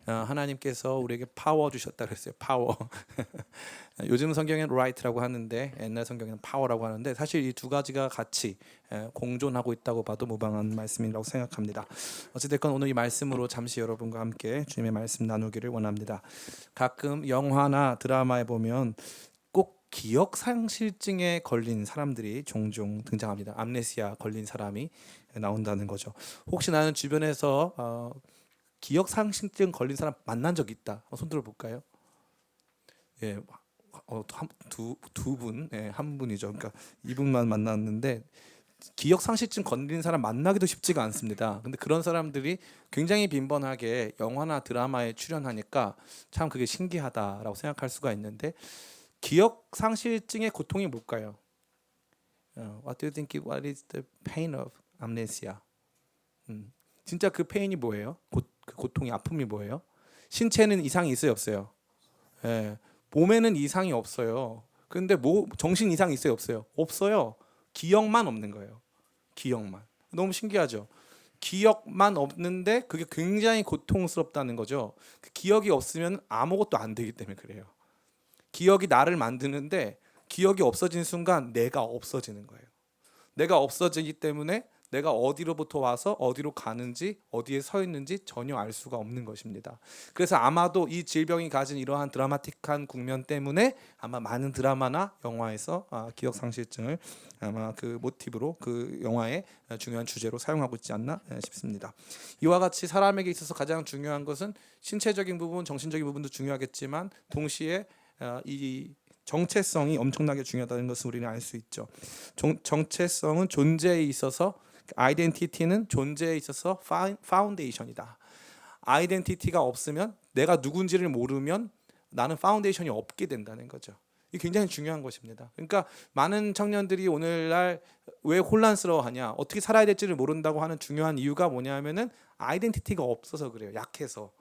하나님께서 우리에게 파워 주셨다 그랬어요. 파워. 요즘 성경에는 right라고 하는데 옛날 성경에는 power라고 하는데 사실 이 두 가지가 같이 공존하고 있다고 봐도 무방한 말씀이라고 생각합니다. 어찌됐건 오늘 이 말씀으로 잠시 여러분과 함께 주님의 말씀 나누기를 원합니다. 가끔 영화나 드라마에 보면 꼭 기억 상실증에 걸린 사람들이 종종 등장합니다. 암네시아 걸린 사람이 나온다는 거죠. 혹시 나는 주변에서 기억 상실증 걸린 사람 만난 적 있다. 손 들어볼까요? 예, 두 분, 한 분이죠. 그러니까 이분만 만났는데 기억 상실증 걸린 사람 만나기도 쉽지가 않습니다. 근데 그런 사람들이 굉장히 빈번하게 영화나 드라마에 출연하니까 참 그게 신기하다라고 생각할 수가 있는데 기억 상실증의 고통이 뭘까요? What do you think? What is the pain of amnesia? 진짜 그 페인이 뭐예요? 그 고통이 아픔이 뭐예요? 신체는 이상이 있어요, 없어요? 예, 몸에는 이상이 없어요. 근데 뭐 정신 이상이 있어요, 없어요? 없어요. 기억만 없는 거예요. 기억만. 너무 신기하죠? 기억만 없는데 그게 굉장히 고통스럽다는 거죠. 그 기억이 없으면 아무것도 안 되기 때문에 그래요. 기억이 나를 만드는데 기억이 없어진 순간 내가 없어지는 거예요. 내가 없어지기 때문에 내가 어디로부터 와서 어디로 가는지 어디에 서 있는지 전혀 알 수가 없는 것입니다. 그래서 아마도 이 질병이 가진 이러한 드라마틱한 국면 때문에 아마 많은 드라마나 영화에서 기억상실증을 아마 그 모티브로 그 영화의 중요한 주제로 사용하고 있지 않나 싶습니다. 이와 같이 사람에게 있어서 가장 중요한 것은 신체적인 부분, 정신적인 부분도 중요하겠지만 동시에 이 정체성이 엄청나게 중요하다는 것을 우리는 알 수 있죠. 정체성은 존재에 있어서 아이덴티티는 존재에 있어서 파운데이션이다. 아이덴티티가 없으면 내가 누군지를 모르면 나는 파운데이션이 없게 된다는 거죠. 이게 굉장히 중요한 것입니다. 그러니까 많은 청년들이 오늘날 왜 혼란스러워하냐, 어떻게 살아야 될지를 모른다고 하는 중요한 이유가 뭐냐면은 아이덴티티가 없어서 그래요. 약해서.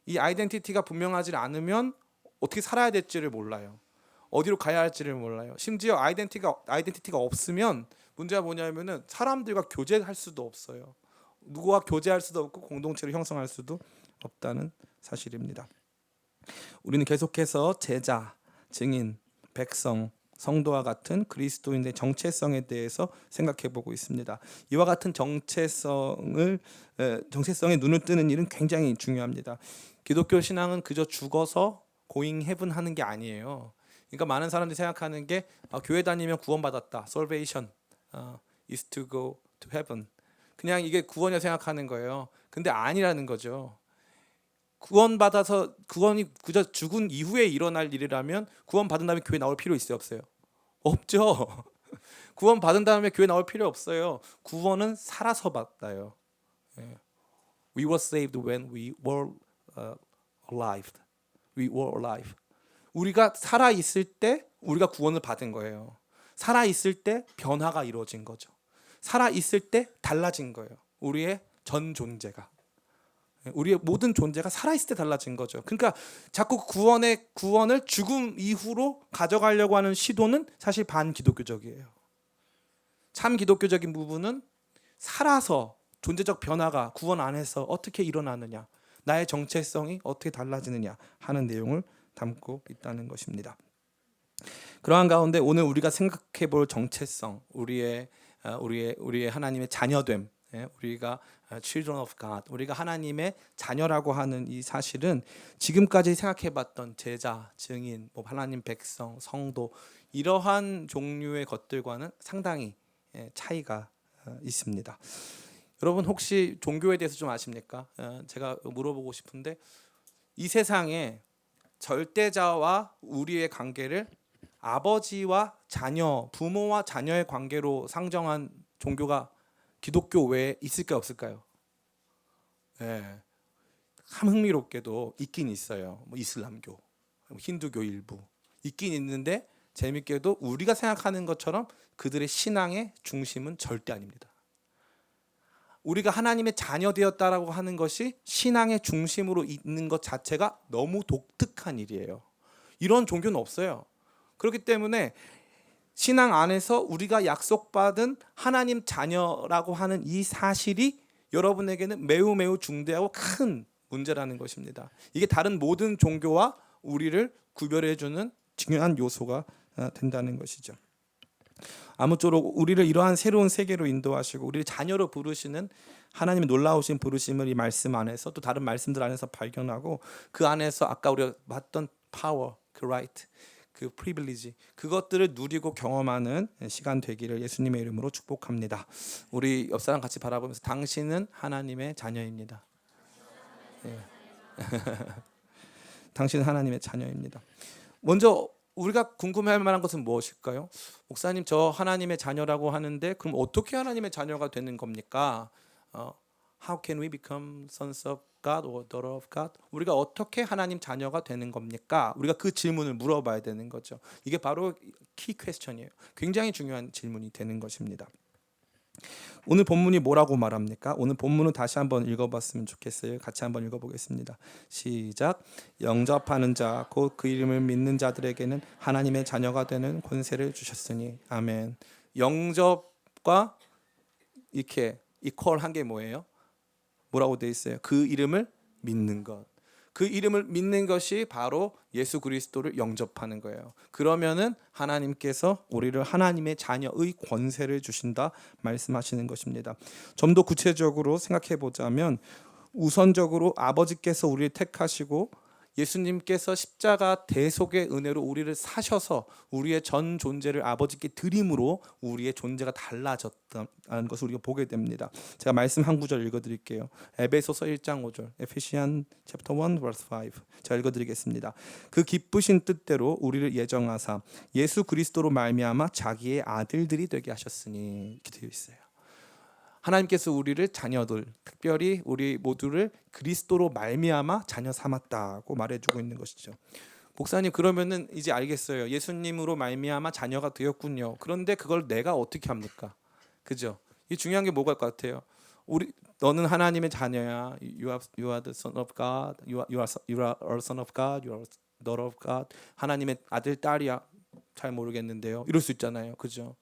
이 아이덴티티가 분명하지 않으면 어떻게 살아야 될지를 몰라요. 어디로 가야 할지를 몰라요. 심지어 아이덴티티가 없으면 문제가 뭐냐면은 사람들과 교제할 수도 없어요. 누구와 교제할 수도 없고 공동체를 형성할 수도 없다는 사실입니다. 우리는 계속해서 제자, 증인, 백성, 성도와 같은 그리스도인의 정체성에 대해서 생각해 보고 있습니다. 이와 같은 정체성에 눈을 뜨는 일은 굉장히 중요합니다. 기독교 신앙은 그저 죽어서 고잉 헤븐 하는 게 아니에요. 그러니까 많은 사람들이 생각하는 게 교회 다니면 구원받았다. salvation is to go to heaven. 그냥 이게 구원이라 생각하는 거예요. 근데 아니라는 거죠. 구원이 그저 죽은 이후에 일어날 일이라면 구원받은 다음에 교회 나올 필요 있어요, 없어요? 없죠. 구원받은 다음에 교회 나올 필요 없어요. 구원은 살아서 받아요. We were saved when we were alive. We were alive. 우리가 살아 있을 때 우리가 구원을 받은 거예요. 살아 있을 때 변화가 이루어진 거죠. 살아 있을 때 달라진 거예요. 우리의 전 존재가. 우리의 모든 존재가 살아 있을 때 달라진 거죠. 그러니까 자꾸 구원을 죽음 이후로 가져가려고 하는 시도는 사실 반기독교적이에요. 참 기독교적인 부분은 살아서 존재적 변화가 구원 안에서 어떻게 일어나느냐, 나의 정체성이 어떻게 달라지느냐 하는 내용을 담고 있다는 것입니다. 그러한 가운데 오늘 우리가 생각해 볼 정체성, 우리의 하나님의 자녀됨, 우리가 children of God, 우리가 하나님의 자녀라고 하는 이 사실은 지금까지 생각해봤던 제자, 증인, 하나님 백성, 성도 이러한 종류의 것들과는 상당히 차이가 있습니다. 여러분 혹시 종교에 대해서 좀 아십니까? 제가 물어보고 싶은데 이 세상에 절대자와 우리의 관계를 아버지와 자녀, 부모와 자녀의 관계로 상정한 종교가 기독교 외에 있을까요, 없을까요? 예, 참 흥미롭게도 있긴 있어요. 이슬람교, 힌두교 일부 있긴 있는데 재밌게도 우리가 생각하는 것처럼 그들의 신앙의 중심은 절대 아닙니다. 우리가 하나님의 자녀 되었다라고 하는 것이 신앙의 중심으로 있는 것 자체가 너무 독특한 일이에요. 이런 종교는 없어요. 그렇기 때문에 신앙 안에서 우리가 약속받은 하나님 자녀라고 하는 이 사실이 여러분에게는 매우 매우 중대하고 큰 문제라는 것입니다. 이게 다른 모든 종교와 우리를 구별해주는 중요한 요소가 된다는 것이죠. 아무쪼록 우리를 이러한 새로운 세계로 인도하시고 우리를 자녀로 부르시는 하나님의 놀라우신 부르심을 이 말씀 안에서 또 다른 말씀들 안에서 발견하고 그 안에서 아까 우리가 봤던 파워, 그 라이트, 그 프리빌리지 그것들을 누리고 경험하는 시간 되기를 예수님의 이름으로 축복합니다. 우리 옆 사람 같이 바라보면서 당신은 하나님의 자녀입니다. 예. 당신은 하나님의 자녀입니다. 먼저 우리가 궁금해할 만한 것은 무엇일까요? 목사님, 저 하나님의 자녀라고 하는데 그럼 어떻게 하나님의 자녀가 되는 겁니까? How can we become sons of God or daughter of God? 우리가 어떻게 하나님 자녀가 되는 겁니까? 우리가 그 질문을 물어봐야 되는 거죠. 이게 바로 키 퀘스천이에요. 굉장히 중요한 질문이 되는 것입니다. 오늘 본문이 뭐라고 말합니까? 오늘 본문은 다시 한번 읽어봤으면 좋겠어요. 같이 한번 읽어보겠습니다. 시작. 영접하는 자 곧 그 이름을 믿는 자들에게는 하나님의 자녀가 되는 권세를 주셨으니. 아멘. 영접과 이렇게 이퀄한 게 뭐예요? 뭐라고 돼 있어요? 그 이름을 믿는 것. 그 이름을 믿는 것이 바로 예수 그리스도를 영접하는 거예요. 그러면은 하나님께서 우리를 하나님의 자녀의 권세를 주신다 말씀하시는 것입니다. 좀 더 구체적으로 생각해 보자면 우선적으로 아버지께서 우리를 택하시고 예수님께서 십자가 대속의 은혜로 우리를 사셔서 우리의 전 존재를 아버지께 드림으로 우리의 존재가 달라졌다는 것을 우리가 보게 됩니다. 제가 말씀 한 구절 읽어드릴게요. 에베소서 1장 5절, Ephesians chapter 1 verse 5. 제가 읽어드리겠습니다. 그 기쁘신 뜻대로 우리를 예정하사 예수 그리스도로 말미암아 자기의 아들들이 되게 하셨으니 이렇게 되어 있어요. 하나님께서 우리를 자녀들, 특별히 우리 모두를 그리스도로 말미암아 자녀 삼았다고 말해주고 있는 것이죠. 목사님, 그러면은 이제 알겠어요. 예수님으로 말미암아 자녀가 되었군요. 그런데 그걸 내가 어떻게 합니까? 그죠? 이 중요한 게 뭐가 것 같아요? 너는 하나님의 자녀야. You are the son of God. You are a son of God. You are a daughter of God. 하나님의 아들, 딸이야. 잘 모르겠는데요. 이럴 수 있잖아요. 그죠?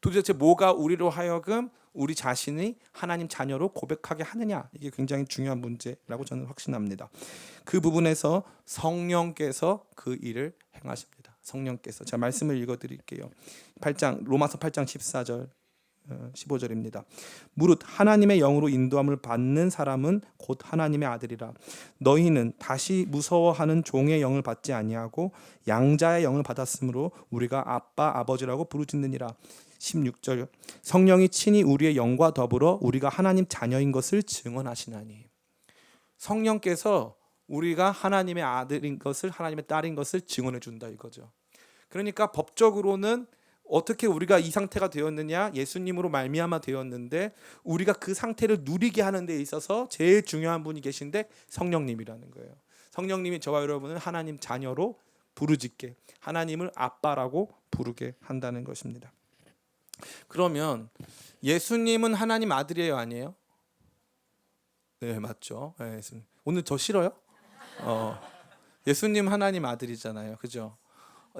도대체 뭐가 우리로 하여금 우리 자신이 하나님 자녀로 고백하게 하느냐, 이게 굉장히 중요한 문제라고 저는 확신합니다. 그 부분에서 성령께서 그 일을 행하십니다. 성령께서. 제가 말씀을 읽어드릴게요. 로마서 8장 14절 15절입니다. 무릇 하나님의 영으로 인도함을 받는 사람은 곧 하나님의 아들이라. 너희는 다시 무서워하는 종의 영을 받지 아니하고 양자의 영을 받았으므로 우리가 아빠 아버지라고 부르짖느니라. 16절. 성령이 친히 우리의 영과 더불어 우리가 하나님 자녀인 것을 증언하시나니. 성령께서 우리가 하나님의 아들인 것을, 하나님의 딸인 것을 증언해 준다 이거죠. 그러니까 법적으로는 어떻게 우리가 이 상태가 되었느냐, 예수님으로 말미암아 되었는데 우리가 그 상태를 누리게 하는 데 있어서 제일 중요한 분이 계신데 성령님이라는 거예요. 성령님이 저와 여러분을 하나님 자녀로 부르짖게, 하나님을 아빠라고 부르게 한다는 것입니다. 그러면 예수님은 하나님 아들이에요, 아니에요? 네, 맞죠. 네, 오늘 저 싫어요? 예수님 하나님 아들이잖아요, 그죠?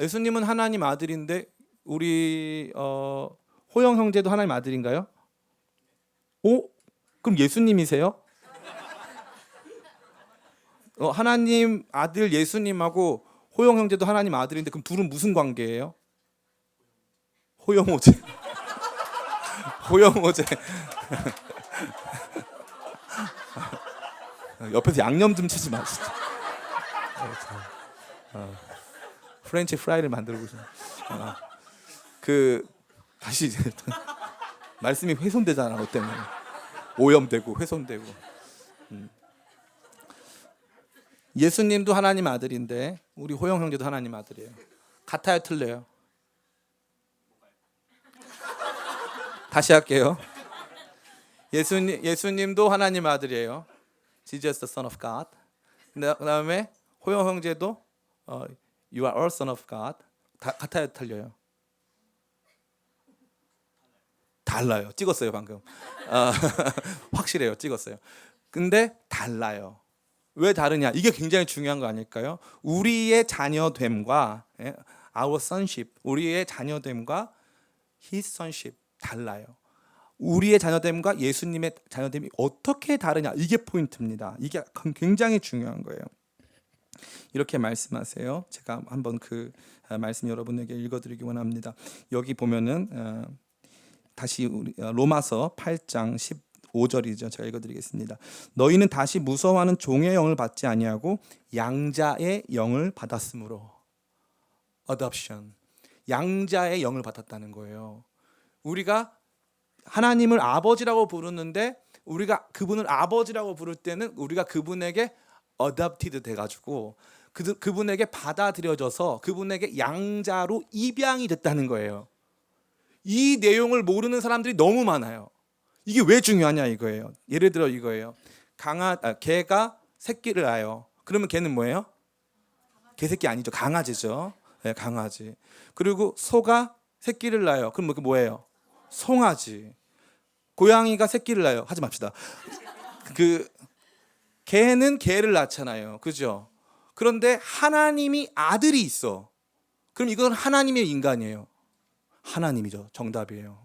예수님은 하나님 아들인데 우리 호영 형제도 하나님 아들인가요? 오? 그럼 예수님이세요? 하나님 아들 예수님하고 호영 형제도 하나님 아들인데 그럼 둘은 무슨 관계예요? 호영호제. 호영호제. 옆에서 양념 좀 치지 마시죠. 프렌치 프라이를 만들고 있어요. 다시 말씀이 훼손되잖아, 너 때문에. 오염되고 훼손되고. 예수님도 하나님 아들인데 우리 호영 형제도 하나님 아들이에요. 같아요, 틀려요? 다시 할게요. 예수님도 하나님 아들이에요. Jesus the Son of God. 그다음에 호영 형제도 You are a son of God. 같아요, 틀려요? 달라요. 찍었어요 방금. 확실해요. 찍었어요. 근데 달라요. 왜 다르냐? 이게 굉장히 중요한 거 아닐까요? 우리의 자녀됨과 our sonship, 우리의 자녀됨과 his sonship 달라요. 우리의 자녀됨과 예수님의 자녀됨이 어떻게 다르냐, 이게 포인트입니다. 이게 굉장히 중요한 거예요. 이렇게 말씀하세요. 제가 한번 그 말씀 여러분에게 읽어드리기 원합니다. 여기 보면은 다시 우리 로마서 8장 15절이죠. 제가 읽어드리겠습니다. 너희는 다시 무서워하는 종의 영을 받지 아니하고 양자의 영을 받았으므로. adoption, 양자의 영을 받았다는 거예요. 우리가 하나님을 아버지라고 부르는데, 우리가 그분을 아버지라고 부를 때는 우리가 그분에게 adopted 돼가지고 그분에게 받아들여져서 그분에게 양자로 입양이 됐다는 거예요. 이 내용을 모르는 사람들이 너무 많아요. 이게 왜 중요하냐 이거예요. 예를 들어 이거예요. 개가 새끼를 낳아요. 그러면 개는 뭐예요? 개새끼 아니죠. 강아지죠. 네, 강아지. 그리고 소가 새끼를 낳아요. 그럼 뭐예요? 송아지. 고양이가 새끼를 낳아요. 하지 맙시다. 개는 개를 낳잖아요. 그죠? 그런데 하나님이 아들이 있어. 그럼 이건 하나님의 인간이에요. 하나님이죠. 정답이에요.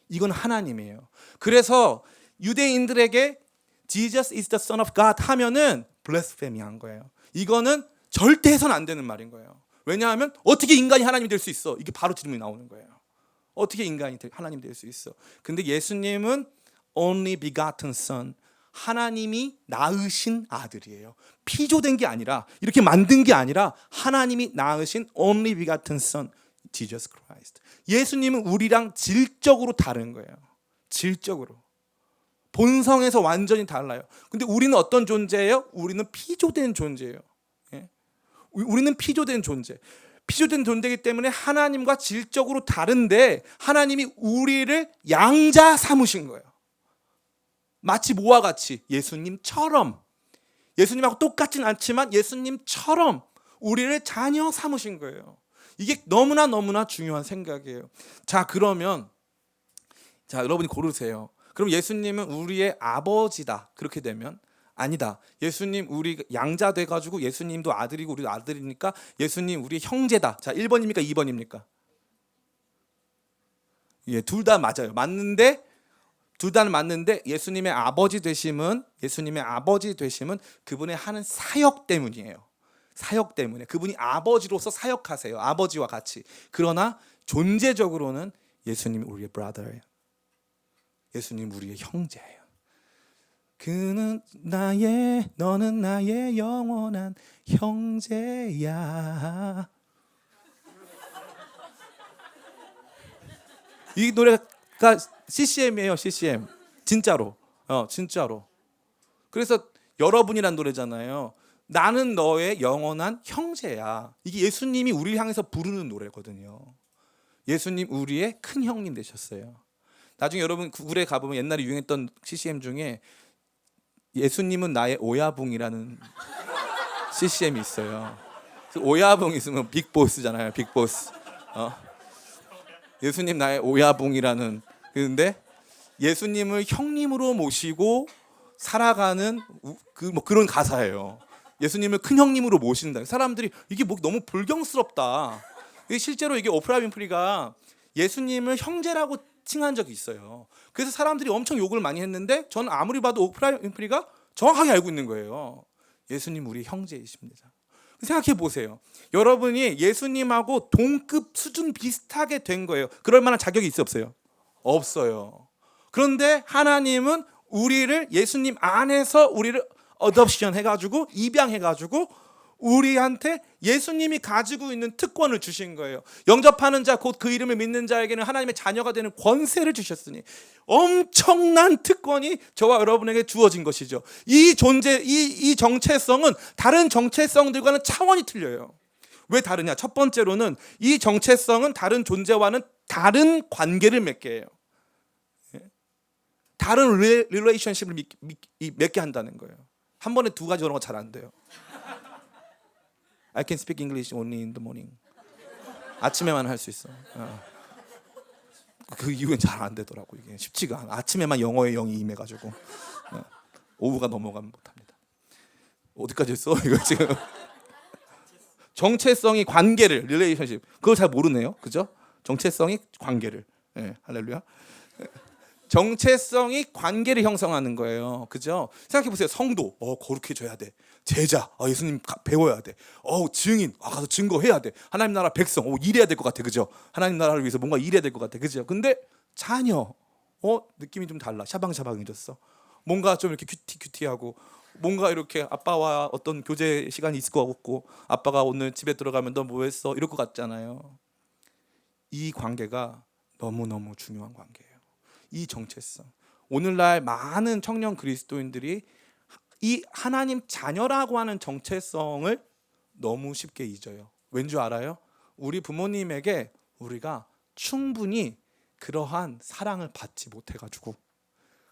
이건 하나님이에요. 그래서 유대인들에게 Jesus is the Son of God 하면은 블레스페미 한 거예요. 이거는 절대 해서는 안 되는 말인 거예요. 왜냐하면 어떻게 인간이 하나님이 될 수 있어? 이게 바로 질문이 나오는 거예요. 어떻게 인간이 하나님이 될 수 있어? 근데 예수님은 only begotten son, 하나님이 낳으신 아들이에요. 피조된 게 아니라, 이렇게 만든 게 아니라 하나님이 낳으신 only begotten son, Jesus Christ. 예수님은 우리랑 질적으로 다른 거예요. 질적으로. 본성에서 완전히 달라요. 근데 우리는 어떤 존재예요? 우리는 피조된 존재예요. 예? 우리는 피조된 존재. 피조된 존재이기 때문에 하나님과 질적으로 다른데 하나님이 우리를 양자 삼으신 거예요. 마치 뭐와 같이? 예수님처럼. 예수님하고 똑같진 않지만 예수님처럼 우리를 자녀 삼으신 거예요. 이게 너무나 중요한 생각이에요. 자, 그러면 여러분이 고르세요. 그럼 예수님은 우리의 아버지다. 그렇게 되면 아니다. 예수님 우리 양자 돼가지고 예수님도 아들이고 우리도 아들이니까 예수님 우리의 형제다. 자, 1번입니까? 2번입니까? 예, 둘 다 맞아요. 둘 다 맞는데 예수님의 아버지 되심은 그분의 하는 사역 때문이에요. 사역 때문에. 그분이 아버지로서 사역하세요. 아버지와 같이. 그러나 존재적으로는 예수님이 우리의 brother예요. 예수님 우리의 형제예요. 너는 나의 영원한 형제야. 이 노래가 CCM이에요. CCM. 진짜로. 진짜로. 그래서 여러분이란 노래잖아요. 나는 너의 영원한 형제야. 이게 예수님이 우리를 향해서 부르는 노래거든요. 예수님 우리의 큰 형님 되셨어요. 나중에 여러분 구글에 가보면 옛날에 유행했던 CCM 중에 예수님은 나의 오야붕이라는 CCM이 있어요. 오야붕 있으면 빅보스잖아요. 빅보스. 예수님 나의 오야붕이라는. 그런데 예수님을 형님으로 모시고 살아가는 그런 가사예요. 예수님을 큰 형님으로 모신다. 사람들이 이게 너무 불경스럽다. 실제로 이게 오프라 윈프리가 예수님을 형제라고 칭한 적이 있어요. 그래서 사람들이 엄청 욕을 많이 했는데 저는 아무리 봐도 오프라 윈프리가 정확하게 알고 있는 거예요. 예수님 우리 형제이십니다. 생각해 보세요. 여러분이 예수님하고 동급 수준 비슷하게 된 거예요. 그럴 만한 자격이 있어요, 없어요? 없어요. 그런데 하나님은 우리를 예수님 안에서 우리를 어덥션 해가지고 입양해가지고 우리한테 예수님이 가지고 있는 특권을 주신 거예요. 영접하는 자 곧 그 이름을 믿는 자에게는 하나님의 자녀가 되는 권세를 주셨으니 엄청난 특권이 저와 여러분에게 주어진 것이죠. 이 존재, 이 정체성은 다른 정체성들과는 차원이 틀려요. 왜 다르냐? 첫 번째로는 이 정체성은 다른 존재와는 다른 관계를 맺게 해요. 다른 릴레이션십을 맺게 한다는 거예요. 한 번에 두 가지 그런 거 잘 안 돼요. I can speak English only in the morning. 아침에만 할 수 있어. 그 이후엔 잘 안 되더라고. 이게 쉽지가 않아. 아침에만 영어의 영이 임해가지고 오후가 넘어가면 못합니다. 어디까지 했어? 이거 지금 정체성이 관계를 릴레이션십 그걸 잘 모르네요. 그죠? 정체성이 관계를. 네, 할렐루야. 정체성이 관계를 형성하는 거예요. 그죠? 생각해 보세요. 성도, 거룩해져야 돼. 제자, 예수님 배워야 돼. 증인, 가서 증거해야 돼. 하나님 나라 백성, 일해야 될 것 같아. 그죠? 하나님 나라를 위해서 뭔가 일해야 될 것 같아. 그죠? 근데 자녀, 느낌이 좀 달라. 샤방샤방해졌어. 뭔가 좀 이렇게 큐티하고, 뭔가 이렇게 아빠와 어떤 교제 시간이 있을 것 같고, 아빠가 오늘 집에 들어가면 너 뭐 했어? 이럴 것 같잖아요. 이 관계가 너무너무 중요한 관계예요. 이 정체성. 오늘날 많은 청년 그리스도인들이 이 하나님 자녀라고 하는 정체성을 너무 쉽게 잊어요. 왠 줄 알아요? 우리 부모님에게 우리가 충분히 그러한 사랑을 받지 못해가지고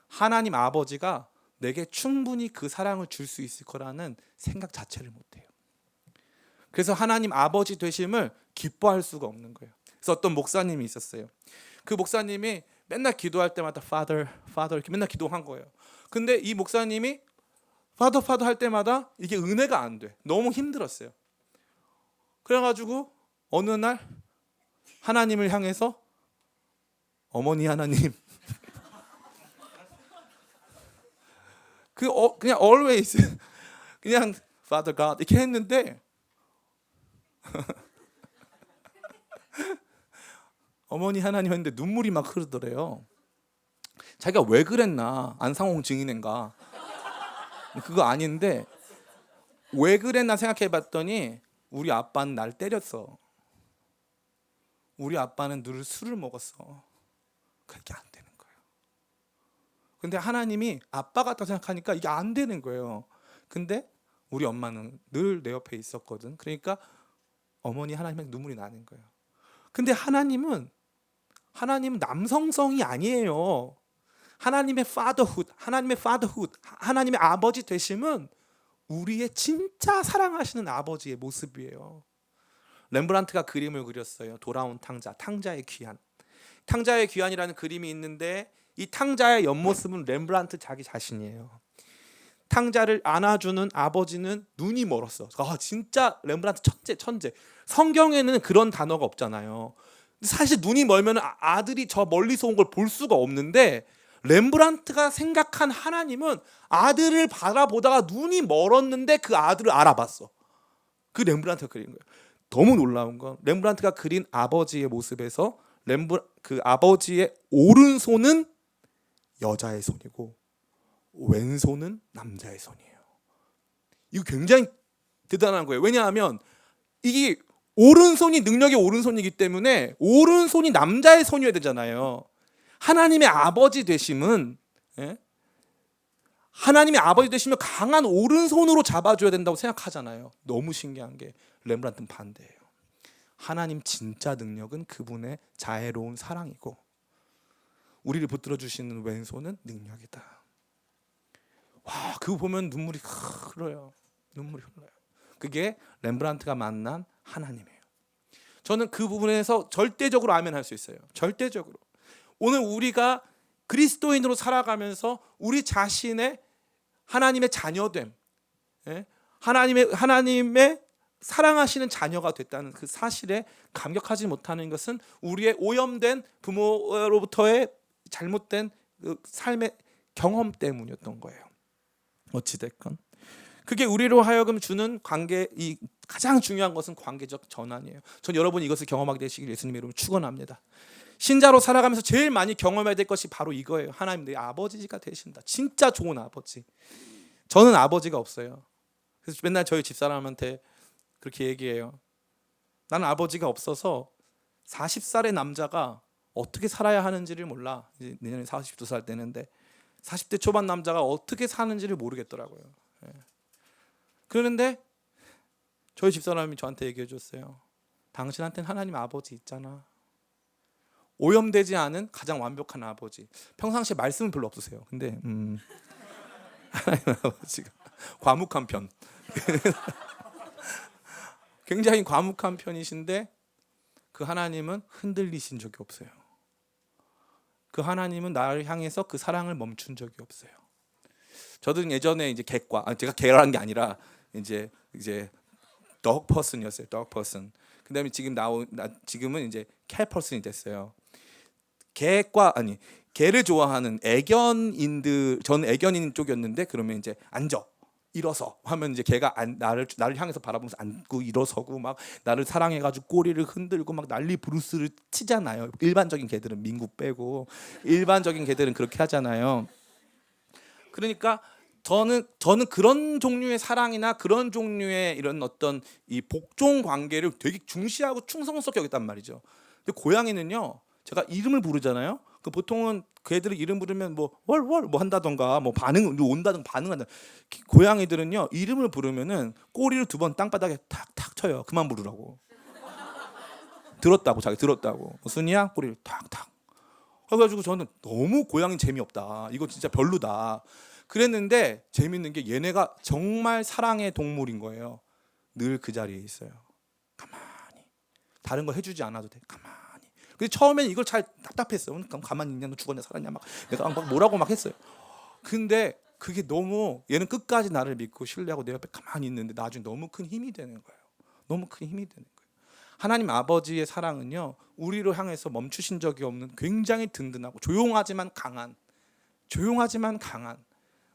하나님 아버지가 내게 충분히 그 사랑을 줄 수 있을 거라는 생각 자체를 못해요. 그래서 하나님 아버지 되심을 기뻐할 수가 없는 거예요. 그래서 어떤 목사님이 있었어요. 그 목사님이 맨날 기도할 때마다 Father, Father 이렇게 맨날 기도한 거예요. 근데 이 목사님이 Father, Father 할 때마다 이게 은혜가 안 돼. 너무 힘들었어요. 그래가지고 어느 날 하나님을 향해서 어머니 하나님 그냥 always 그냥 Father God 이렇게 했는데 어머니 하나님 했는데 눈물이 막 흐르더래요. 자기가 왜 그랬나? 안상홍 증인인가? 그거 아닌데 왜 그랬나 생각해봤더니 우리 아빠는 날 때렸어. 우리 아빠는 늘 술을 먹었어. 그게 안 되는 거예요. 근데 하나님이 아빠 같다 생각하니까 이게 안 되는 거예요. 근데 우리 엄마는 늘 내 옆에 있었거든. 그러니까 어머니 하나님의 눈물이 나는 거예요. 근데 하나님은 남성성이 아니에요. 하나님의 fatherhood, 하나님의 아버지 되심은 우리의 진짜 사랑하시는 아버지의 모습이에요. 렘브란트가 그림을 그렸어요. 돌아온 탕자, 탕자의 귀한. 탕자의 귀한이라는 그림이 있는데 이 탕자의 옆모습은 렘브란트 자기 자신이에요. 탕자를 안아주는 아버지는 눈이 멀었어. 진짜 렘브란트 천재. 성경에는 그런 단어가 없잖아요. 사실 눈이 멀면 아들이 저 멀리서 온 걸 볼 수가 없는데 렘브란트가 생각한 하나님은 아들을 바라보다가 눈이 멀었는데 그 아들을 알아봤어. 그 렘브란트가 그린 거예요. 너무 놀라운 건 렘브란트가 그린 아버지의 모습에서 그 아버지의 오른손은 여자의 손이고 왼손은 남자의 손이에요. 이거 굉장히 대단한 거예요. 왜냐하면 이게 오른손이 능력의 오른손이기 때문에 오른손이 남자의 손이어야 되잖아요. 하나님의 아버지 되심은 하나님의 아버지 되시면 강한 오른손으로 잡아줘야 된다고 생각하잖아요. 너무 신기한 게 렘브란트는 반대예요. 하나님 진짜 능력은 그분의 자애로운 사랑이고 우리를 붙들어 주시는 왼손은 능력이다. 와, 그거 보면 눈물이 흘러요. 그게 렘브란트가 만난 하나님이에요. 저는 그 부분에서 절대적으로 아멘할 수 있어요. 절대적으로. 오늘 우리가 그리스도인으로 살아가면서 우리 자신의 하나님의 자녀됨, 하나님의 사랑하시는 자녀가 됐다는 그 사실에 감격하지 못하는 것은 우리의 오염된 부모로부터의 잘못된 그 삶의 경험 때문이었던 거예요. 어찌됐건 그게 우리로 하여금 주는 관계, 이 가장 중요한 것은 관계적 전환이에요. 전 여러분이 이것을 경험하게 되시길 예수님의 이름으로 축원합니다. 신자로 살아가면서 제일 많이 경험해야 될 것이 바로 이거예요. 하나님 내 아버지가 되신다. 진짜 좋은 아버지. 저는 아버지가 없어요. 그래서 맨날 저희 집사람한테 그렇게 얘기해요. 나는 아버지가 없어서 40살의 남자가 어떻게 살아야 하는지를 몰라. 이제 내년에 42살 되는데 40대 초반 남자가 어떻게 사는지를 모르겠더라고요. 그런데 저희 집사람이 저한테 얘기해 줬어요. 당신한테는 하나님 아버지 있잖아. 오염되지 않은 가장 완벽한 아버지. 평상시에 말씀은 별로 없으세요. 근데 하나님 아버지가 과묵한 편. 굉장히 과묵한 편이신데 그 하나님은 흔들리신 적이 없어요. 그 하나님은 나를 향해서 그 사랑을 멈춘 적이 없어요. 저도 예전에 이제 제가 개라는 게 아니라 이제 dog person이었어요. dog person. 그다음에 지금은 이제 cat person이 됐어요. 개를 좋아하는 애견인들, 전 애견인 쪽이었는데 그러면 이제 앉아 일어서 하면 이제 걔가 나를 향해서 바라보면서 앉고 일어서고 막 나를 사랑해가지고 꼬리를 흔들고 막 난리 부르스를 치잖아요. 일반적인 개들은, 민국 빼고 일반적인 개들은 그렇게 하잖아요. 그러니까 저는 그런 종류의 사랑이나 그런 종류의 이런 어떤 이 복종 관계를 되게 중시하고 충성스럽게 여겼단 말이죠. 근데 고양이는요, 제가 이름을 부르잖아요. 그 보통은 그 애들이 이름 부르면 뭐 월월 뭐 한다던가 뭐 반응 온다든가 반응한다. 고양이들은요, 이름을 부르면은 꼬리를 2번 땅바닥에 탁탁 쳐요. 그만 부르라고. 들었다고, 자기 들었다고. 순이야 꼬리를 탁탁. 그래가지고 저는 너무 고양이 재미없다. 이거 진짜 별로다. 그랬는데 재밌는 게 얘네가 정말 사랑의 동물인 거예요. 늘 그 자리에 있어요. 가만히. 다른 거 해주지 않아도 돼. 가만히. 근데 처음엔 이걸 잘 답답했어요. 그럼 가만히 있냐, 너 죽었냐 살았냐 막 내가 막 뭐라고 막 했어요. 근데 그게 너무, 얘는 끝까지 나를 믿고 신뢰하고 내 옆에 가만히 있는데 나중에 너무 큰 힘이 되는 거예요. 너무 큰 힘이 되는 거예요. 하나님 아버지의 사랑은요, 우리를 향해서 멈추신 적이 없는 굉장히 든든하고 조용하지만 강한,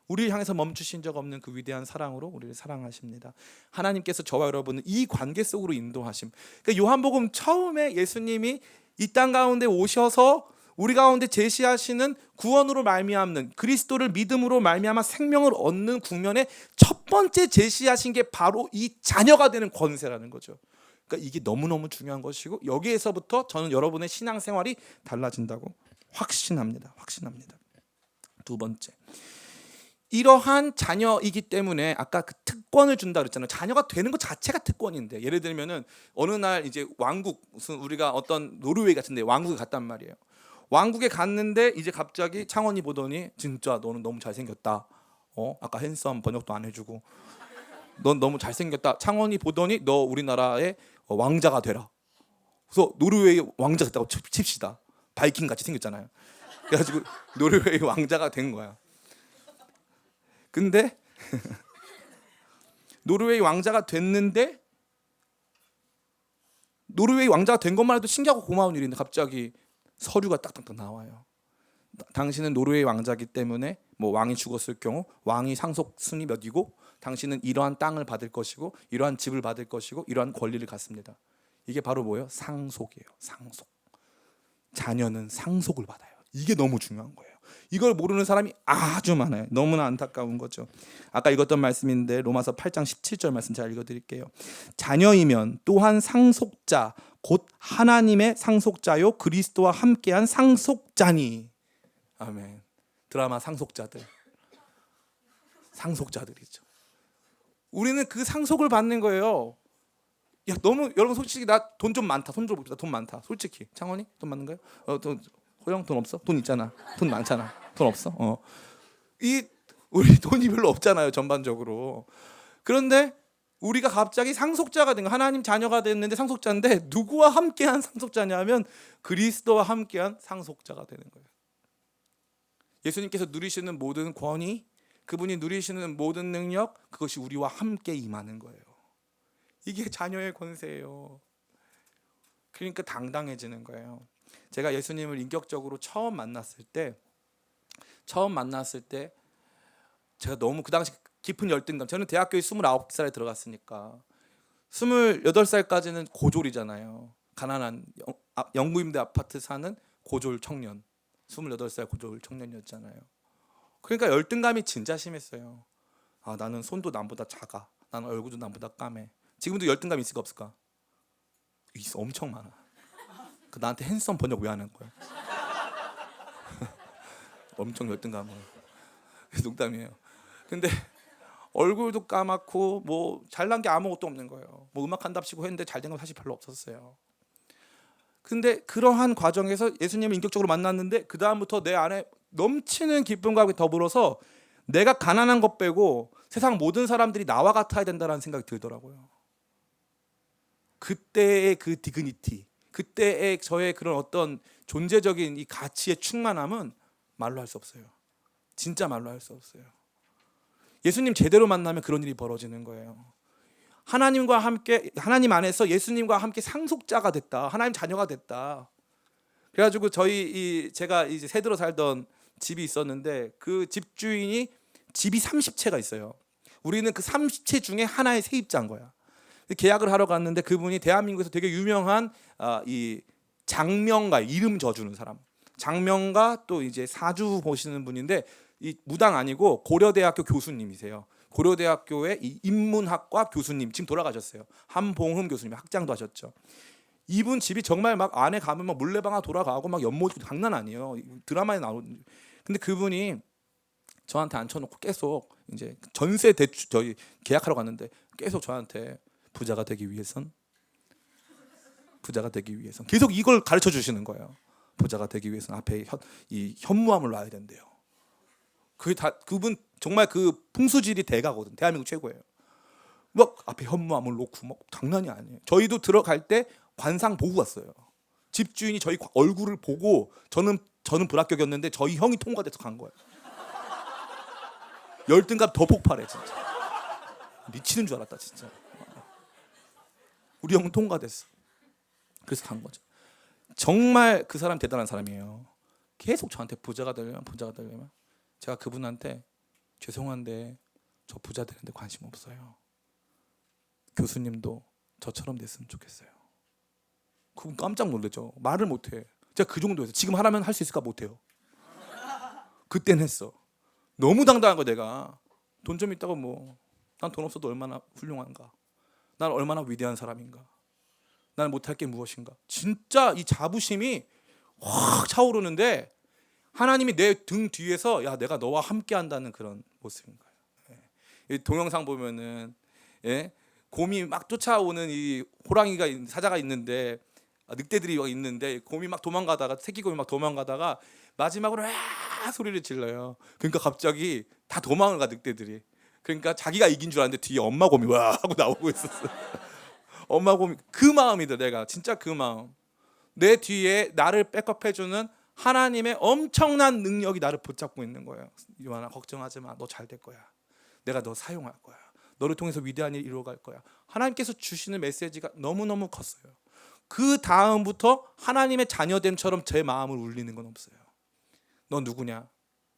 우리를 향해서 멈추신 적 없는 그 위대한 사랑으로 우리를 사랑하십니다. 하나님께서 저와 여러분을 이 관계 속으로 인도하심. 그러니까 요한복음 처음에 예수님이 이 땅 가운데 오셔서 우리 가운데 제시하시는 구원으로 말미암는, 그리스도를 믿음으로 말미암아 생명을 얻는 국면에 첫 번째 제시하신 게 바로 이 자녀가 되는 권세라는 거죠. 그러니까 이게 너무너무 중요한 것이고, 여기에서부터 저는 여러분의 신앙생활이 달라진다고 확신합니다. 2번째, 이러한 자녀이기 때문에 아까 그 특권을 준다 그랬잖아요. 자녀가 되는 것 자체가 특권인데, 예를 들면은 어느 날 이제 왕국, 무슨 우리가 어떤 노르웨이 같은데 왕국에 갔단 말이에요. 왕국에 갔는데 이제 갑자기 창원이 보더니, 진짜 너는 너무 잘생겼다. 아까 핸섬 번역도 안 해주고 넌 너무 잘생겼다. 창원이 보더니 너 우리나라의 왕자가 되라. 그래서 노르웨이 왕자 됐다고 칩시다. 바이킹 같이 생겼잖아요. 그래가지고 노르웨이 왕자가 된 거야. 근데 노르웨이 왕자가 됐는데, 노르웨이 왕자가 된 것만 해도 신기하고 고마운 일인데 갑자기 서류가 딱딱딱 나와요. 당신은 노르웨이 왕자이기 때문에 뭐 왕이 죽었을 경우 왕이 상속 순위 몇이고, 당신은 이러한 땅을 받을 것이고 이러한 집을 받을 것이고 이러한 권리를 갖습니다. 이게 바로 뭐예요? 상속이에요. 상속. 자녀는 상속을 받아요. 이게 너무 중요한 거예요. 이걸 모르는 사람이 아주 많아요. 너무나 안타까운 거죠. 아까 읽었던 말씀인데 로마서 8장 17절 말씀 잘 읽어드릴게요. 자녀이면 또한 상속자 곧 하나님의 상속자요 그리스도와 함께한 상속자니. 아멘. 드라마 상속자들이죠. 우리는 그 상속을 받는 거예요. 야, 너무, 여러분 솔직히 나 돈 좀 많다. 손 들어봅시다. 돈 많다. 솔직히 창원이 돈 많은가요? 호영 돈 없어? 돈 있잖아. 돈 많잖아. 돈 없어? 우리 돈이 별로 없잖아요, 전반적으로. 그런데 우리가 갑자기 상속자가 된 거, 하나님 자녀가 됐는데 상속자인데 누구와 함께한 상속자냐면 그리스도와 함께한 상속자가 되는 거예요. 예수님께서 누리시는 모든 권위, 그분이 누리시는 모든 능력, 그것이 우리와 함께 임하는 거예요. 이게 자녀의 권세예요. 그러니까 당당해지는 거예요. 제가 예수님을 인격적으로 처음 만났을 때 제가 너무 그 당시 깊은 열등감, 저는 대학교에 29살에 들어갔으니까 28살까지는 고졸이잖아요. 가난한 영구임대 아파트 사는 고졸 청년, 28살 고졸 청년이었잖아요. 그러니까 열등감이 진짜 심했어요. 나는 손도 남보다 작아, 나는 얼굴도 남보다 까매. 지금도 열등감 있을까 없을까? 있어, 엄청 많아. 나한테 핸섬 번역 왜 하는 거야? 엄청 열등감을. 농담이에요. 근데 얼굴도 까맣고 뭐 잘난 게 아무것도 없는 거예요. 뭐 음악 한답시고 했는데 잘된 건 사실 별로 없었어요. 근데 그러한 과정에서 예수님을 인격적으로 만났는데 그 다음부터 내 안에 넘치는 기쁨과 더불어서 내가 가난한 것 빼고 세상 모든 사람들이 나와 같아야 된다는 생각이 들더라고요. 그때의 그 디그니티, 그때의 저의 그런 어떤 존재적인 이 가치의 충만함은 말로 할 수 없어요. 진짜 말로 할 수 없어요. 예수님 제대로 만나면 그런 일이 벌어지는 거예요. 하나님과 함께, 하나님 안에서 예수님과 함께 상속자가 됐다. 하나님 자녀가 됐다. 그래가지고 제가 이제 새 들어 살던 집이 있었는데 그 집주인이 집이 30채가 있어요. 우리는 그 30채 중에 하나의 세입자인 거야. 계약을 하러 갔는데 그분이 대한민국에서 되게 유명한 이 장명가, 이름 져주는 사람, 장명가, 또 이제 사주 보시는 분인데 이 무당 아니고 고려대학교 교수님이세요. 고려대학교의 이 인문학과 교수님, 지금 돌아가셨어요. 한봉흠 교수님, 학장도 하셨죠. 이분 집이 정말 막 안에 가면 막 물레방아 돌아가고 막 연못 장난 아니에요. 드라마에 나오는. 근데 그분이 저한테 앉혀놓고 계속 이제 전세 대출 저희 계약하러 갔는데 계속 저한테 부자가 되기 위해선 계속 이걸 가르쳐 주시는 거예요. 부자가 되기 위해선 앞에 이 현무암을 놔야 된대요. 그게 다 그분 정말 그 풍수지리 대가거든. 대한민국 최고예요. 막 앞에 현무암을 놓고 막 장난이 아니에요. 저희도 들어갈 때 관상 보고 갔어요. 집주인이 저희 얼굴을 보고 저는 불합격이었는데 저희 형이 통과돼서 간 거예요. 열등감 더 폭발해 진짜. 미치는 줄 알았다 진짜. 우리 형은 통과됐어. 그래서 간 거죠. 정말 그 사람 대단한 사람이에요. 계속 저한테 부자가 되려면 제가 그분한테 죄송한데 저 부자 되는데 관심 없어요. 교수님도 저처럼 됐으면 좋겠어요. 그분 깜짝 놀랐죠. 말을 못해. 제가 그 정도였어요. 지금 하라면 할 수 있을까? 못해요. 그땐 했어. 너무 당당한 거 내가. 돈 좀 있다고 뭐. 난 돈 없어도 얼마나 훌륭한가. 난 얼마나 위대한 사람인가. 난 못할 게 무엇인가. 진짜 이 자부심이 확 차오르는데 하나님이 내 등 뒤에서 야 내가 너와 함께 한다는 그런 모습인 거예요. 이 동영상 보면은 곰이 막 쫓아오는 이 호랑이가 사자가 있는데 늑대들이 있는데 곰이 막 도망가다가 새끼 곰이 막 도망가다가 마지막으로 와 소리를 질러요. 그러니까 갑자기 다 도망을 가 늑대들이. 그러니까 자기가 이긴 줄 알았는데 뒤에 엄마 곰이 와 하고 나오고 있었어. 엄마 곰이 그 마음이다. 내가 진짜 그 마음. 내 뒤에 나를 백업해주는 하나님의 엄청난 능력이 나를 붙잡고 있는 거예요. 요한아 걱정하지 마. 너 잘 될 거야. 내가 너 사용할 거야. 너를 통해서 위대한 일 이루어갈 거야. 하나님께서 주시는 메시지가 너무너무 컸어요. 그 다음부터 하나님의 자녀됨처럼 제 마음을 울리는 건 없어요. 너 누구냐?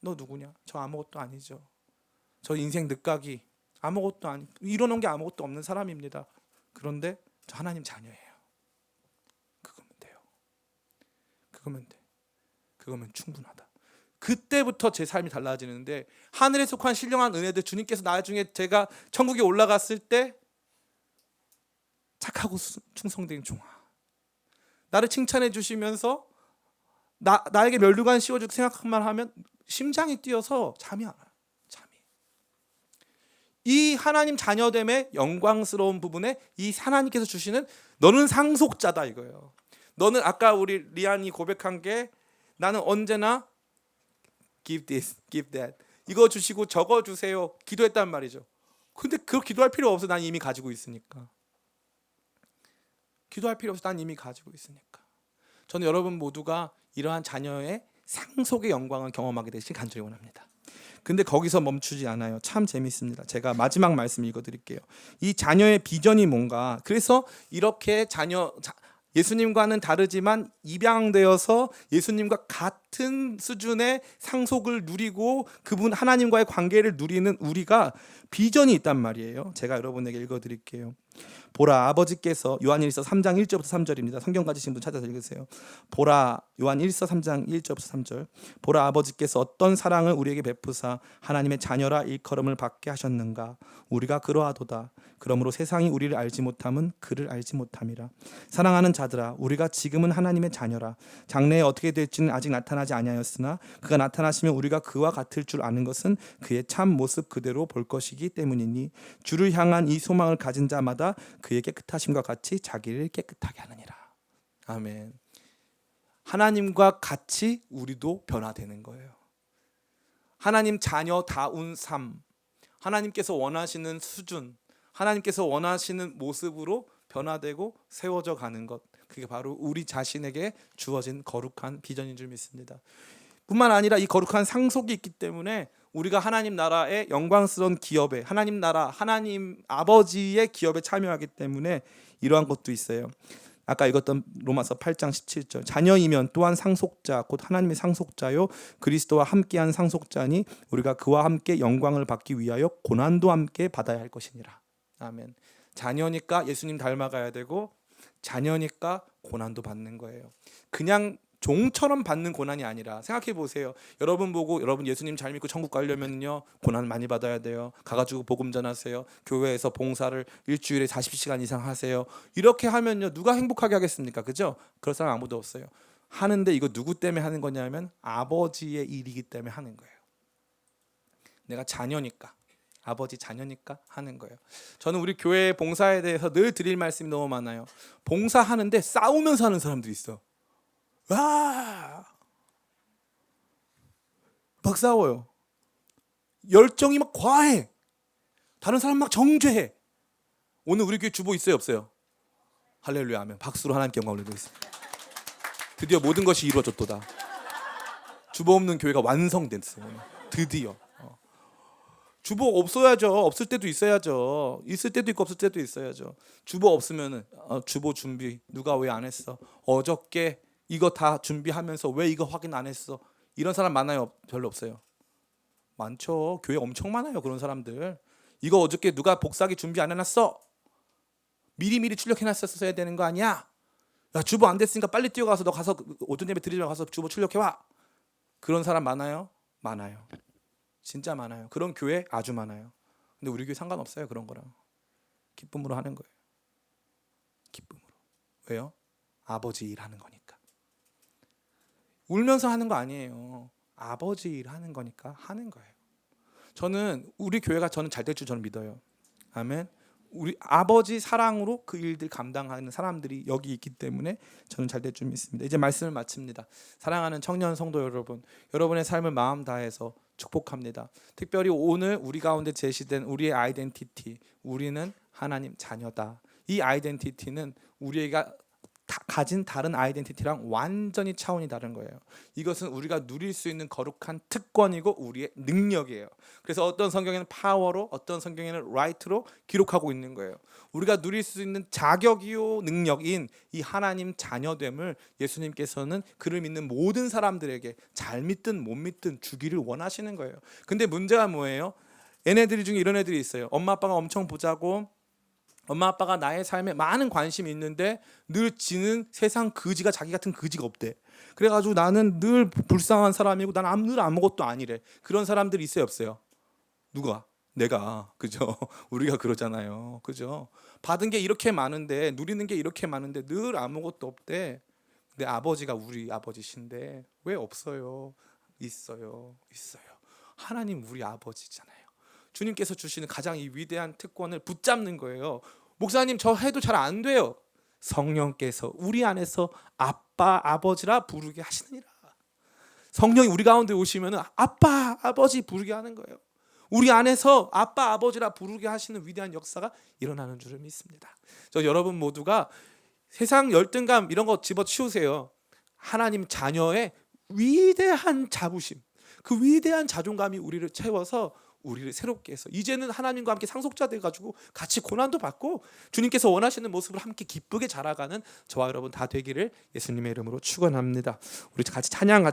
너 누구냐? 저 아무것도 아니죠. 저 인생 늦가기 아무것도 아니 이뤄놓은 게 아무것도 없는 사람입니다. 그런데 저 하나님 자녀예요. 그거면 돼요. 그거면 돼. 그거면 충분하다. 그때부터 제 삶이 달라지는데 하늘에 속한 신령한 은혜들 주님께서 나중에 제가 천국에 올라갔을 때 착하고 충성된 종아 나를 칭찬해 주시면서 나에게 면류관 씌워주고 생각만 하면 심장이 뛰어서 잠이 안 와요. 이 하나님 자녀됨의 영광스러운 부분에 이 하나님께서 주시는 너는 상속자다 이거예요. 너는 아까 우리 리안이 고백한 게 나는 언제나 give this, give that 이거 주시고 저거 주세요 기도했단 말이죠. 근데 그거 기도할 필요 없어. 난 이미 가지고 있으니까. 기도할 필요 없어. 난 이미 가지고 있으니까. 저는 여러분 모두가 이러한 자녀의 상속의 영광을 경험하게 되시길 간절히 원합니다. 근데 거기서 멈추지 않아요. 참 재밌습니다. 제가 마지막 말씀 읽어드릴게요. 이 자녀의 비전이 뭔가. 그래서 이렇게 예수님과는 다르지만 입양되어서 예수님과 같은 수준의 상속을 누리고 그분 하나님과의 관계를 누리는 우리가 비전이 있단 말이에요. 제가 여러분에게 읽어드릴게요. 보라 아버지께서 요한일서 3장 1절부터 3절입니다. 성경 가지신 분 찾아서 읽으세요. 보라 요한일서 3장 1절부터 3절. 보라 아버지께서 어떤 사랑을 우리에게 베푸사 하나님의 자녀라 일컬음을 받게 하셨는가. 우리가 그러하도다. 그러므로 세상이 우리를 알지 못함은 그를 알지 못함이라. 사랑하는 자들아 우리가 지금은 하나님의 자녀라. 장래에 어떻게 될지는 아직 나타나지 아니하였으나 그가 나타나시면 우리가 그와 같을 줄 아는 것은 그의 참 모습 그대로 볼 것이기 때문이니 주를 향한 이 소망을 가진 자마다 그의 깨끗하심과 같이 자기를 깨끗하게 하느니라. 아멘. 하나님과 같이 우리도 변화되는 거예요. 하나님 자녀다운 삶, 하나님께서 원하시는 수준, 하나님께서 원하시는 모습으로 변화되고 세워져 가는 것, 그게 바로 우리 자신에게 주어진 거룩한 비전인 줄 믿습니다. 뿐만 아니라 이 거룩한 상속이 있기 때문에 우리가 하나님 나라의 영광스러운 기업에, 하나님 나라, 하나님 아버지의 기업에 참여하기 때문에 이러한 것도 있어요. 아까 읽었던 로마서 8장 17절 자녀이면 또한 상속자 곧 하나님의 상속자요 그리스도와 함께한 상속자니 우리가 그와 함께 영광을 받기 위하여 고난도 함께 받아야 할 것이니라. 아멘. 자녀니까 예수님 닮아가야 되고 자녀니까 고난도 받는 거예요. 그냥 종처럼 받는 고난이 아니라 생각해 보세요. 여러분 보고 여러분 예수님 잘 믿고 천국 가려면요 고난 많이 받아야 돼요. 가가지고 복음 전하세요. 교회에서 봉사를 일주일에 40시간 이상 하세요. 이렇게 하면요 누가 행복하게 하겠습니까? 그죠? 그럴 사람 아무도 없어요. 하는데 이거 누구 때문에 하는 거냐면 아버지의 일이기 때문에 하는 거예요. 내가 자녀니까 아버지 자녀니까 하는 거예요. 저는 우리 교회 봉사에 대해서 늘 드릴 말씀이 너무 많아요. 봉사하는데 싸우면서 하는 사람들이 있어. 와! 막 싸워요. 열정이 막 과해. 다른 사람 막 정죄해. 오늘 우리 교회 주보 있어요, 없어요? 할렐루야 하면 박수로 하나님께 영광 올려드리겠습니다. 드디어 모든 것이 이루어졌도다. 주보 없는 교회가 완성됐어요. 드디어. 주보 없어야죠. 없을 때도 있어야죠. 있을 때도 있고 없을 때도 있어야죠. 주보 없으면은 주보 준비 누가 왜 안 했어? 어저께 이거 다 준비하면서 왜 이거 확인 안 했어? 이런 사람 많아요? 별로 없어요? 많죠. 교회 엄청 많아요. 그런 사람들. 이거 어저께 누가 복사기 준비 안 해놨어? 미리미리 출력해놨었어야 되는 거 아니야? 야 주보 안 됐으니까 빨리 뛰어가서 너 가서 오전 예배 드리러 가서 주보 출력해와. 그런 사람 많아요? 많아요. 진짜 많아요. 그런 교회 아주 많아요. 근데 우리 교회 상관없어요. 그런 거랑. 기쁨으로 하는 거예요. 기쁨으로. 왜요? 아버지 일하는 거니까. 울면서 하는 거 아니에요. 아버지 일하는 거니까 하는 거예요. 저는 우리 교회가 저는 잘 될 줄 저는 믿어요. 아멘. 우리 아버지 사랑으로 그 일들 감당하는 사람들이 여기 있기 때문에 저는 잘 될 줄 믿습니다. 이제 말씀을 마칩니다. 사랑하는 청년 성도 여러분, 여러분의 삶을 마음 다해서 축복합니다. 특별히 오늘 우리 가운데 제시된 우리의 아이덴티티, 우리는 하나님 자녀다. 이 아이덴티티는 우리가 가진 다른 아이덴티티랑 완전히 차원이 다른 거예요. 이것은 우리가 누릴 수 있는 거룩한 특권이고 우리의 능력이에요. 그래서 어떤 성경에는 파워로, 어떤 성경에는 right로 기록하고 있는 거예요. 우리가 누릴 수 있는 자격이요 능력인 이 하나님 자녀됨을 예수님께서는 그를 믿는 모든 사람들에게 잘 믿든 못 믿든 주기를 원하시는 거예요. 근데 문제가 뭐예요? 얘네들 중에 이런 애들이 있어요. 엄마 아빠가 엄청 부자고 엄마 아빠가 나의 삶에 많은 관심이 있는데 늘 지는 세상 거지가 자기 같은 거지가 없대. 그래가지고 나는 늘 불쌍한 사람이고 난 늘 아무것도 아니래. 그런 사람들이 있어요 없어요? 누가? 내가. 그죠? 우리가 그러잖아요. 그죠? 받은 게 이렇게 많은데 누리는 게 이렇게 많은데 늘 아무것도 없대. 근데 아버지가 우리 아버지신데 왜 없어요? 있어요. 하나님 우리 아버지잖아요. 주님께서 주시는 가장 이 위대한 특권을 붙잡는 거예요. 목사님 저 해도 잘 안 돼요. 성령께서 우리 안에서 아빠 아버지라 부르게 하시느니라. 성령이 우리 가운데 오시면 아빠 아버지 부르게 하는 거예요. 우리 안에서 아빠 아버지라 부르게 하시는 위대한 역사가 일어나는 줄을 믿습니다. 저 여러분 모두가 세상 열등감 이런 거 집어치우세요. 하나님 자녀의 위대한 자부심, 그 위대한 자존감이 우리를 채워서 우리를 새롭게 해서 이제는 하나님과 함께 상속자 돼가지고 같이 고난도 받고 주님께서 원하시는 모습을 함께 기쁘게 자라가는 저와 여러분 다 되기를 예수님의 이름으로 축원합니다. 우리 같이 찬양